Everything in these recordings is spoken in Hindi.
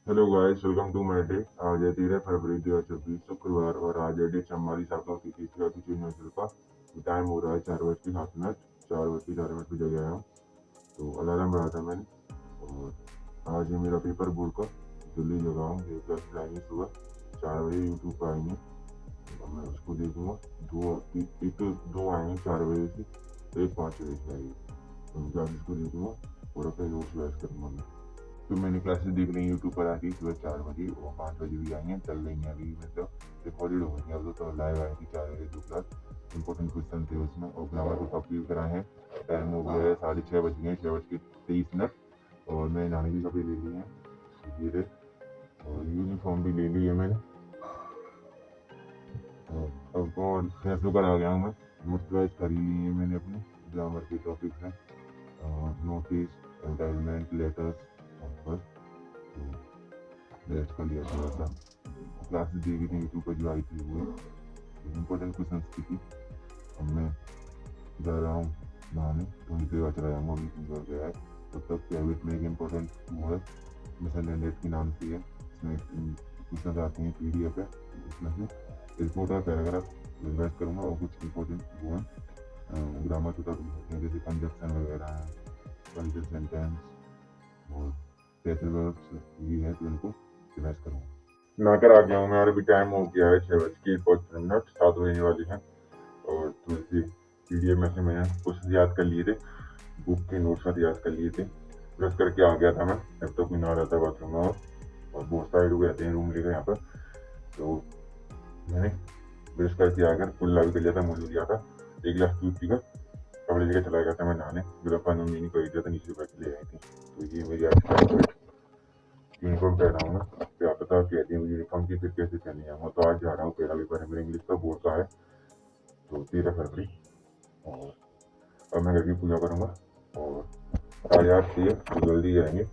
Hello guys, welcome to my day. आज है 13 फरवरी 2024 शुक्रवार और आज है डे 44 की तीसरा की चीज मंजिल का। टाइम हो रहा है 4:07। 4:04 पे जग आया हूँ, तो अलार्म लगाया था मैंने। और आज है मेरा पेपर बोर्ड का। जल्दी जगा हूँ, ये क्लास आएंगे सुबह 4 बजे, यूट्यूब पर आएंगे। और मैं उसको देखूंगा। एक तो दो आएंगे 4 बजे से, एक 5 बजे से आएगी। तो मैं क्लासेस को देखूंगा और अपने नोट्स वैस करूंगा मैं। तो मैंने क्लासेस देख रही यूट्यूब पर आती सुबह 4 बजे और 5 बजे भी आई हैं, चल रही हैं अभी। मतलब रिकॉर्डेड हो गई अब तो लाइव आई थी 4 बजे 2 क्लास। इंपॉर्टेंट क्वेश्चन थे उसमें और ग्रामर को कॉपी कराए हैं। टाइम हो गया है 6:30 बज गए, 6:23। और मैं नहाने की कपड़े ले ली हैं धीरे, और यूनिफॉर्म भी ले ली है मैंने। अब और फ्रेश होकर आ गया हूँ मैं। नोट्स वाइज कर ही लिए हैं मैंने अपने ग्रामर के टॉपिक्स हैं, नोटिस, एडवर्टाइजमेंट, लेटर्स और बस। तो रेस्ट कर लिया थोड़ा सा। क्लासेस देखी थी यूट्यूब पर जो आई थी वो इम्पोर्टेंट क्वेश्चन की थी। अब मैं जा रहा हूँ नहाने, थोड़ी देर बाद चला जाऊँगा, मीटिंग कर गया है। तब तक प्राइवेट में एक इम्पोर्टेंट वो है, मिशन एंडेड की नाम से है। इसमें क्वेश्चन आते हैं PDF है, इसमें से रिपोर्ट और पैराग्राफ रिवाइज करूँगा और कुछ इम्पोर्टेंट वो है ग्रामर के टॉपिक होते हैं, जैसे कंजक्शन वगैरह है, कंजक्शन सेंटेंस और पैसिव वर्ब्स ये है, तो इनको रिवाइज करूँगा। नहाकर आ गया हूँ मैं और अभी टाइम हो गया है 6:55, 7 बजने वाली है। और थोड़ी PDF में से मैंने क्वेश्चन याद कर लिए थे, बुक के नोट्स में याद कर लिए थे। ब्रश करके आ गया था मैं, जब तक मैं नहा रहा था बाथरूम में। और बहुत सारे लोग रहते हैं रूम लेकर यहाँ पर, तो मैंने ब्रश करके आकर कुल्ला भी कर लिया था, मुँह लिया था, एक गिलास दूध पीकर कपड़े लेकर चला गया था मैं नहाने। गुलाबा ने मम्मी ने खरीद दिया था, नीचे पैसे ले आई थी। तो ये मेरी आज यूनिफॉर्म पहना हूँ मैं। क्या पता कहती हूँ यूनिफॉर्म की फिर कैसे पहने जाऊँगा। तो आज जा रहा हूँ, पहला पेपर है मेरा इंग्लिश का, बोर्ड का है, तो 13 फरवरी। और अब मैं घर की पूजा करूँगा और 8:30 से तो जल्दी जाएंगे।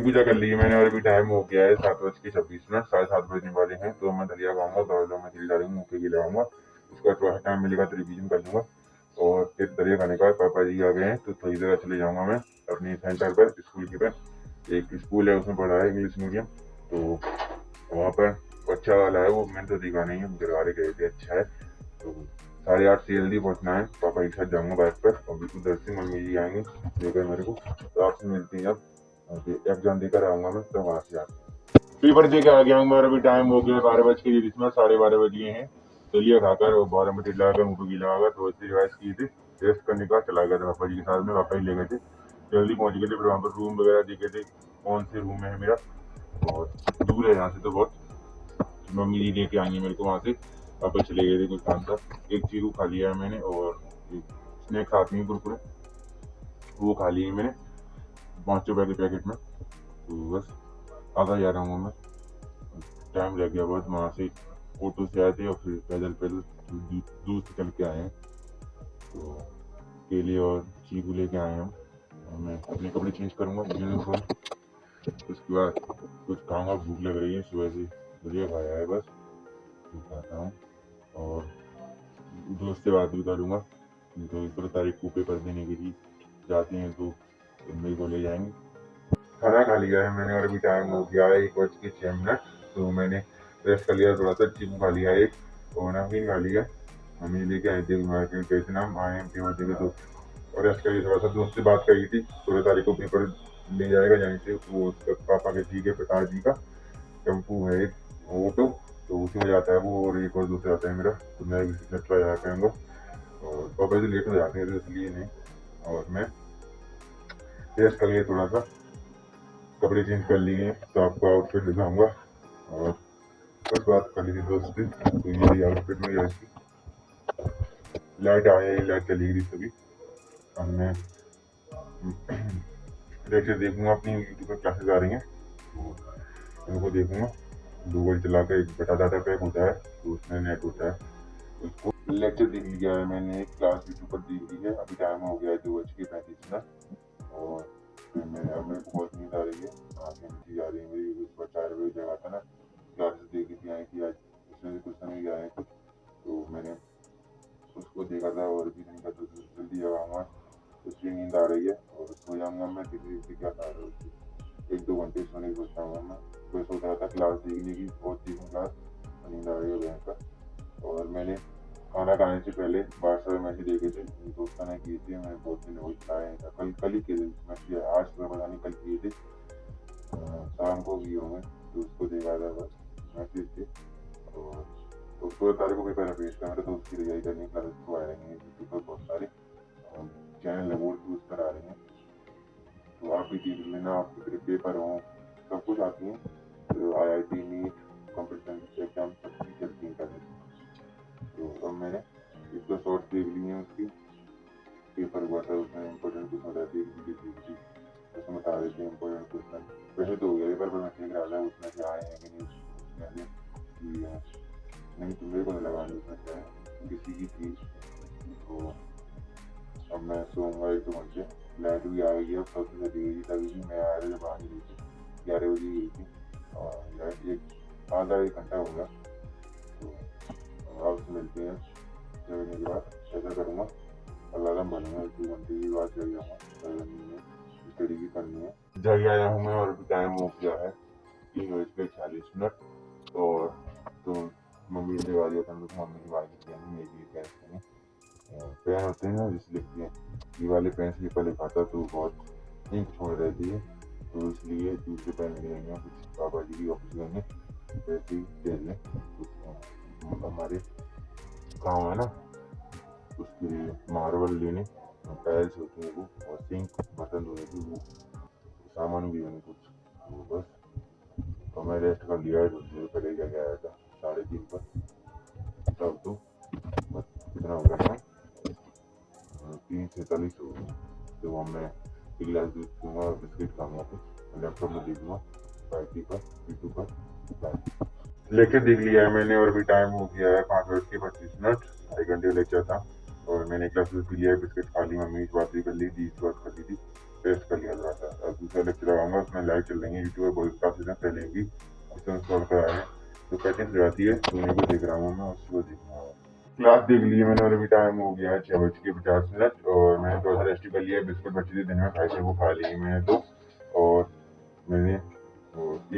पूजा कर ली है मैंने और अभी टाइम हो गया है 7:26, 7:30 बजने वाले हैं। तो मैं दलिया खाऊंगा, दौड़ो मैं तेल डालूंगा, मुँह पे भी लगाऊंगा। उसके बाद थोड़ा टाइम मिलेगा तो रिवीजन कर लूंगा। और फिर दलिया खाने के बाद पापा जी आ गए हैं तो थोड़ी देर चले जाऊंगा मैं अपने सेंटर पर, स्कूल के पर। एक स्कूल है उसमें पढ़ा है इंग्लिश मीडियम, तो वहाँ पर अच्छा वाला है वो, मैंने तो देखा नहीं है, घर वाले गए थे, अच्छा है। तो 8:30 से जल्दी पहुंचना है, पापा के साथ जाऊंगा बाइक पर और बिल्कुल उधर से मम्मी जी आएंगे लेकर मेरे को। तो आपसे मिलती हैं अब एग्जाम देकर आऊंगा मैं, तो वहां से आते पेपर दे के आ गया हूँ मैं। अभी टाइम हो गया 12 बज के 12:30 बजे हैं। दलिया खाकर और 12 बजे लगाकर मुँह पे गीला होगा, थोड़ी सी रिवाइज की थी, रेस्ट करने का चला गया था पापा जी के साथ में, पापा ही ले गए थे, जल्दी पहुंच गए थे। फिर वहाँ पर रूम वगैरह देखे थे, कौन से रूम है मेरा, बहुत दूर है यहाँ से तो बहुत। मम्मी जी लेके आएंगे मेरे को वहाँ से, पापा चले गए थे कुछ काम था। एक चीकू खा लिया है मैंने और स्नैक्स आती हैं कुरकुरे, वो खा लिए मैंने 5 रुपए के पैकेट में। तो बस आधा जा रहा हूँ मैं, टाइम लग गया बहुत। वहाँ से ऑटो से आए थे और फिर पैदल पैदल दूर से चल के आए हैं। तो केले और चीकू लेके आए हम, और मैं अपने कपड़े चेंज करूँगा यूनिफॉर्म। उसके बाद कुछ खाऊंगा, भूख लग रही है, सुबह से दलिया खाया है बस, तो खाता हूँ। और दोस्त से बात भी करूँगा, तो 15 तारीख को पेपर देने के लिए जाते हैं तो मेरे को ले जाएंगे। खाना खा लिया है मैंने और अभी टाइम हो गया है 1:06। तो मैंने रेस्ट कर लिया, थोड़ा सा चिकन खा लिया एक और नमकीन खा लिया। मम्मी लेके आए थे मार्केट गए थे ना, आए थे वो जगह तो, और रेस्ट करिए। थोड़ा सा दोस्त से बात करी थी, 16 तारीख को पेपर ले जाएगा यहीं से, वो उसका पापा के जी के प्रकाश जी का टेम्पू है एक ऑटो, तो उसी में जाता है वो, और एक और दूसरा आता है मेरा, तो मैं भी चला जाया करूँगा। और पापा जी लेट हो जाते हैं तो इसलिए नहीं, और मैं रेस्ट कर लिया थोड़ा सा, कपड़े चेंज कर लिए, तो आपको आउटफिट दिखाऊंगा। और बस बात कर ली थी दोस्त से, तो यही आउटफिट में ऐसी लाइट आया, लाइट चली गई तभी। अब मैं लेक्चर देखूंगा, अपनी यूट्यूब पर क्लासेस आ रही हैं तो उनको देखूंगा। गूगल चला कर एक बटा डाटा पैक होता है, तो उसमें नेट होता है, उसको लेक्चर देख लिया है मैंने, क्लास यूट्यूब पर देख ली है। अभी टाइम हो गया है 2:35, और फिर मैं अब मेरे को बहुत नींद आ रही है, आँखें मीठी आ रही है मेरी। सुबह 4 बजे जगह था ना, क्लासेस देखी थी, आई थी आज, उसमें से कुछ नहीं आए कुछ, तो मैंने उसको देखा था और भी नहीं करता, जल्दी जगाऊंगा, इसलिए नींद आ रही है और सो जाऊंगा मैं। धीरे धीरे क्या कर रहा हूँ, 1-2 घंटे सोने की सोचता हूँ मैं। सुबह सोच रहा था क्लास देखने की, बहुत देखूँ क्लास, नींद आ रही है भयंकर। और मैंने खाना खाने से पहले व्हाट्सएप मैसेज देखे थे, दोस्तों ने किए थे, मैंने बहुत दिन हो खाया नहीं था, कल ही किए थे मैसेज, आज सुबह पता नहीं कल किए थे, शाम को किए होंगे, तो उसको देखा था बस मैसेज थे। और तो 16 तारीख को पेपर है पेश का मेरा, तो उसकी तैयारी करनी, क्लासेस तो आ रही है यूट्यूब पर बहुत सारे चैनल है वो यूज करा रहे हैं, तो आप भी देख लेना, आपके फिर पेपर हो सब कुछ आती है, तो IIT नीट कॉम्पिटिशन एग्जाम सबकी चलती है क्लासेस। तो अब मैंने एक दो शॉर्ट्स देख ली हैं उसकी, पेपर हुआ था उसमें इम्पोर्टेंट कुछ होता है, एक वीडियो देखी थी, उसमें बता रहे थे इम्पोर्टेंट क्वेश्चन। वैसे तो हो गया पेपर पर मैं देख रहा था उसमें से आए हैं कि नहीं, उसमें नहीं तो मेरे को नहीं लगा उसमें से आए किसी की थी। तो अब मैं सोऊंगा 1-2 घंटे, लाइट भी आ गई है, अब सबसे चली गई, तभी भी मैं आया जब आ ही रही थी, 11 बजे गई थी, और लाइट आधा 1 घंटा हो गया। तो आपसे मिलते हैं जगने के बाद, ऐसा करूँगा अलार्म बनूंगा, 1-2 घंटे की बाद जग जाऊँगा, स्टडी भी करनी है। जग आया हूँ मैं और अभी टाइम हो गया है 3:40। और तो मम्मी ने वाली होता है, मम्मी की वाली पेन मेरी पेन पेन होते हैं ना जिस लिखते हैं, ये वाले पेन से पेपर लिखाता तो बहुत इंक छोड़ रहती है, तो इसलिए दूसरे पेन ले लेंगे, कुछ पापा जी की ऑफिस लेंगे, वैसे ही ले लें कुछ हमारे काम है ना, उसके लिए मार्बल लेने, टाइल्स होती हैं वो, और सिंक बर्तन धोने की वो सामान भी होने कुछ, तो बस। तो मैं रेस्ट कर लिया है, दूसरे पहले जगह आया था 3:30 पर, तब तो बस कितना हो गया था, 3:46 हो गया। तो अब मैं एक गिलास दूध पीऊँगा, बिस्किट खाऊँगा, कुछ लैपटॉप में देखूँगा, पार्टी पर यूट्यूब पर लेक्चर देख लिया है मैंने, और अभी टाइम हो गया है 5:25, 2.5 घंटे लेक्चर था, और मैंने क्लासेस भी लिया है, बिस्किट खा ली, मम्मी की बात भी कर ली थी, बात कर ली थी, रेस्ट कर लिया थोड़ा सा। दूसरा लेक्चर लगाऊंगा, उसमें लाइव चल रही है यूट्यूब पर काफ़ी दिन पहले भी क्वेश्चन सॉल्व कराए हैं, तो पैटर्न जो आती है तो उन्हीं को देख रहा हूँ मैं, उसको देखूँगा। क्लास देख ली है मैंने और अभी टाइम हो गया है 6:50 और मैंने थोड़ा सा रेस्ट कर लिया है। बिस्कुट बची थी दिन में खाई थी, वो खा ली मैंने तो। और मैंने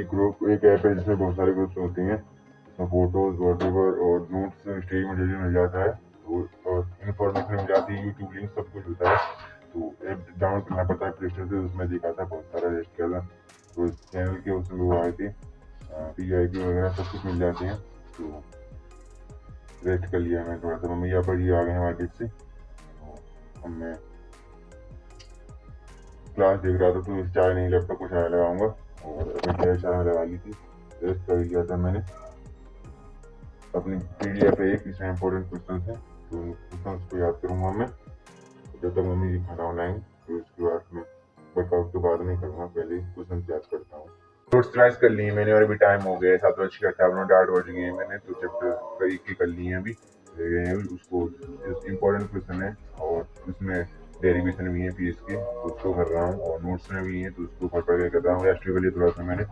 एक ऐप है जिसमें बहुत सारे ग्रुप्स होते हैं, जिसमें फोटोज वॉलपेपर और नोट्स स्टडी मटेरियल मिल जाता है, और इन्फॉर्मेशन मिल जाती है, यूट्यूब लिंक सब कुछ होता है। तो ऐप डाउनलोड करना पड़ता है प्ले स्टोर से, उसमें देखा था बहुत सारा रेस्ट किया था, तो चैनल के उसमें वो आए थे PIP वगैरह सब कुछ मिल जाते हैं। तो रेस्ट कर लिया मैं थोड़ा सा, मम्मी यहाँ पर ही आ गए हैं मार्केट से, तो अब मैं क्लास देख रहा था, तो चाय नहीं लैपटॉप को चाय लगाऊंगा, और अभी चाय लगा ली थी, रेस्ट कर लिया था मैंने। अपनी PDF है एक, इसमें इंपॉर्टेंट क्वेश्चन है, तो क्वेश्चन को याद करूंगा मैं जब तक मम्मी जी खाना बनाएंगे, तो उसके बाद मैं वर्कआउट तो बाद में करूँगा, पहले क्वेश्चन याद करता हूँ। नोट्स रिवाइज कर लिए मैंने और अभी टाइम हो गया 7:58, 8 बज गए हैं, मैंने तो चैप्टर एक की कर लिए हैं अभी, उसको इम्पोर्टेंट क्वेश्चन है और उसमें डेरिवेशन भी है PS के, तो उसको कर रहा हूँ, और नोट्स में भी है तो उसको पढ़ पढ़ के कर रहा हूँ। रेस्ट के लिए थोड़ा सा मैंने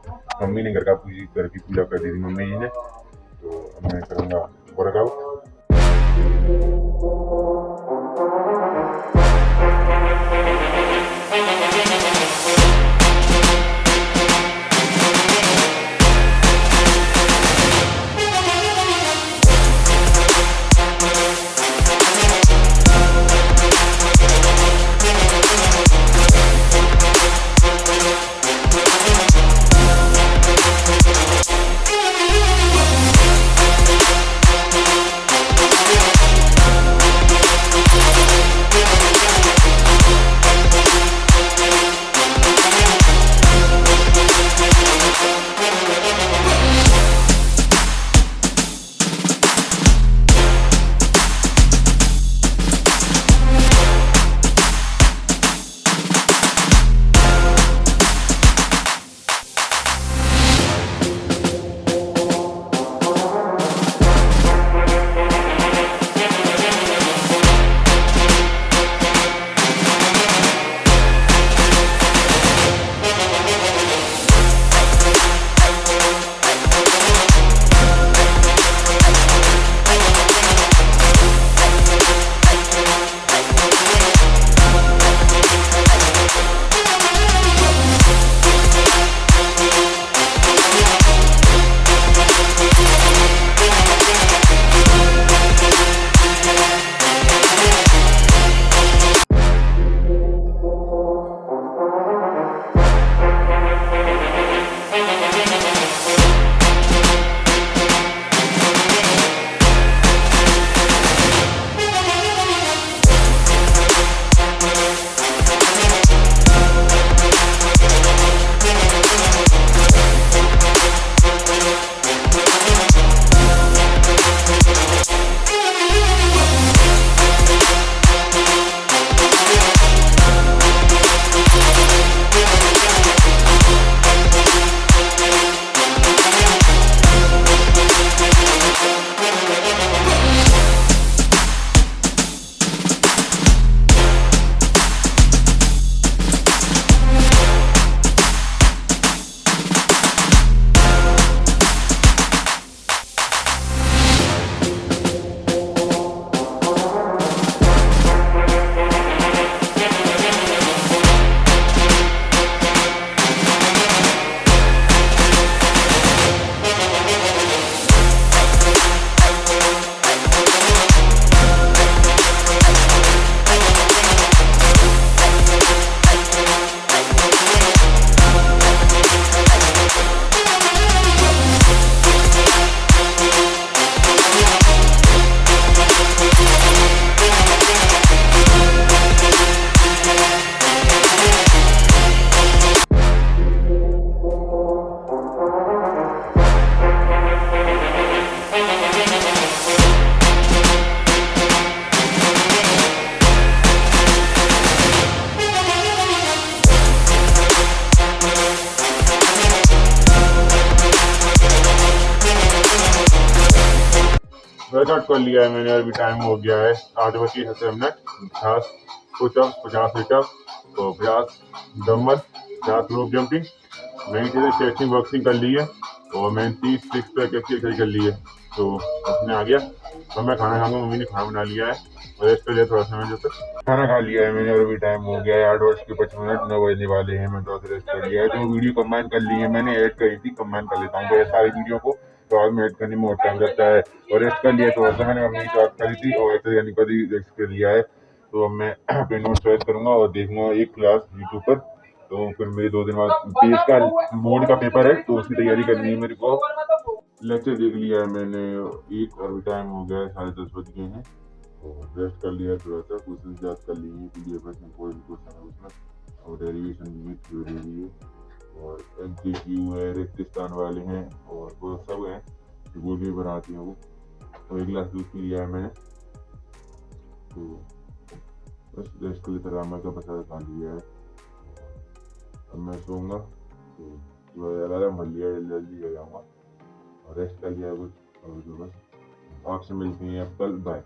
मम्मी ने घर की पूजा कर दी थी मम्मी जी ने, तो अब मैं करूँगा वर्कआउट। वर्कआउट कर लिया है मैंने, अभी टाइम हो गया है 8:37, 50 पुशअप, 50 सिटअप, तो 50 डम्बल 4 रोप जंपिंग, मैंने चीज़ें स्ट्रेचिंग बॉक्सिंग कर ली है और मैंने 30 सिक्स पैक एक्सरसाइज कर ली है। तो अपने आ गया, तो मैं खाना खाऊंगा। मम्मी ने खाना बना लिया है और रेस्ट कर लिया थोड़ा सा। मैं जो खाना खा लिया है मैंने और अभी टाइम हो गया है 8:55, 9 बजने वाले हैं। मैं थोड़ा सा रेस्ट कर लिया है। तो वीडियो कंबाइन कर ली है मैंने, ऐड करी थी, कंबाइन कर लेता हूँ सारी वीडियो को। तो आज में ऐड करने में बहुत टाइम लगता है और रेस्ट कर लिया थोड़ा सा मैंने। मम्मी की बात करी थी और एक्सरसाइज यानी कभी रेस्ट कर लिया है। तो अब मैं अपने नोट्स चॉइस करूंगा और देखूंगा एक क्लास यूट्यूब पर। तो फिर मेरे 2 दिन बाद पेज का बोर्ड का पेपर है, तो उसकी तैयारी करनी है मेरे को। लेक्चर देख लिया है मैंने एक, और भी टाइम हो गया है, 10:30 बज गए हैं। और रेस्ट कर लिया है थोड़ा सा, क्वेश्चन याद कर लिए हैं, पीडीएफ में इंपॉर्टेंट क्वेश्चन है उसमें, और डेरिवेशन भी थ्योरी भी है, और एमसीक्यू है, रेगिस्तान वाले हैं, और वो सब हैं जो बोर्ड में बनाती हैं वो। तो एक गिलास दूध पी लिया है मैंने। तो बस रेस्ट के लिए तरामा का पता खा लिया है। अब मैं सोऊंगा, तो अलार्म भर लिया, जल्दी जल्दी हो जाऊँगा और रेस्ट कर लिया कुछ। और जो बस आपसे मिलते हैं अब कल, बाय।